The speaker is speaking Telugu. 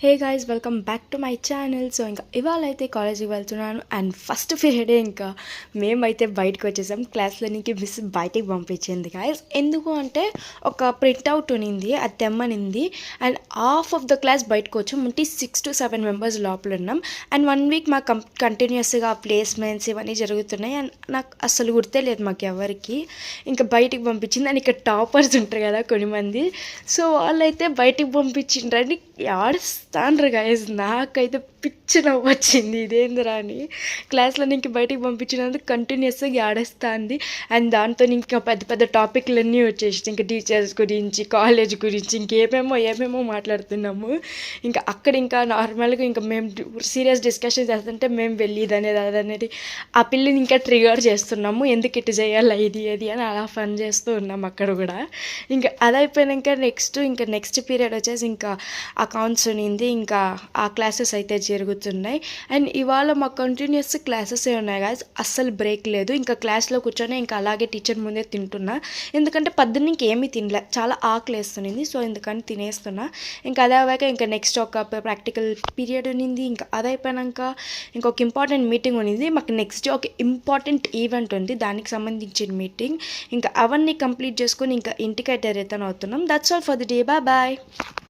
Hey guys welcome back to my channel. So ఇంకా ఇవాళ అయితే కాలేజీకి వెళ్తున్నాను అండ్ ఫస్ట్ పీరియడే ఇంకా మేమైతే బయటకు వచ్చేసాం. క్లాస్లోనికి మిస్ బయటికి పంపించింది గైస్. ఎందుకు అంటే ఒక ప్రింట్అవుట్ ఉన్నింది, అది తెమ్మనింది and half of the class బయటకు వచ్చాం. ఉంటే 6 to 7 మెంబర్స్ లోపల ఉన్నాం అండ్ 1 వీక్ మాకు కంటిన్యూస్గా ప్లేస్మెంట్స్ ఇవన్నీ జరుగుతున్నాయి అండ్ నాకు అస్సలు గుర్తే లేదు మాకు ఎవరికి. ఇంకా బయటికి పంపించింది అండ్ ఇక్కడ టాపర్స్ ఉంటారు కదా కొన్ని మంది, సో వాళ్ళైతే బయటికి పంపించిండ్రని ఆడిస్తాండ్రు గైస్. నాకైతే పిచ్చి నవ్వు వచ్చింది, ఇదేందిరా అని. క్లాస్లో ఇంక బయటికి పంపించినందుకు కంటిన్యూస్గా ఆడేస్తుంది అండ్ దాంతో ఇంకా పెద్ద పెద్ద టాపిక్లన్నీ వచ్చేసి ఇంకా టీచర్స్ గురించి, కాలేజ్ గురించి ఏమేమో మాట్లాడుతున్నాము. ఇంకా అక్కడ ఇంకా నార్మల్గా ఇంకా మేము సీరియస్ డిస్కషన్ చేస్తుంటే మేము వెళ్ళి అదనేది ఆ పిల్లని ఇంకా ట్రిగర్ చేస్తున్నాము, ఎందుకు ఇటు చేయాలి ఇది అని అలా ఫన్ చేస్తూ ఉన్నాము అక్కడ కూడా. ఇంకా అదైపోయినాక నెక్స్ట్ పీరియడ్ వచ్చేసి ఇంకా అకౌంట్స్ ఉన్నింది. ఇంకా ఆ క్లాసెస్ అయితే జరుగుతున్నాయి అండ్ ఇవాళ మాకు కంటిన్యూస్ క్లాసెసే ఉన్నాయి గాయస్, అస్సలు బ్రేక్ లేదు. ఇంకా క్లాస్లో కూర్చొని ఇంకా అలాగే టీచర్ ముందే తింటున్నా, ఎందుకంటే పొద్దున్న ఇంకేమీ తినలే, చాలా ఆకలి వేస్తుంది. సో ఎందుకని తినేస్తున్నా. ఇంకా అదే అవ్వాక ఇంకా నెక్స్ట్ ఒక ప్రాక్టికల్ పీరియడ్ ఉన్నింది. ఇంకా అదైపోయాక ఇంకొక ఇంపార్టెంట్ మీటింగ్ ఉన్నింది మాకు. నెక్స్ట్ ఒక ఇంపార్టెంట్ ఈవెంట్ ఉంది, దానికి సంబంధించిన మీటింగ్. ఇంకా అవన్నీ కంప్లీట్ చేసుకొని ఇంకా ఇంటికైతే రిటర్న్ అవుతున్నాం. That's all for the day. Bye.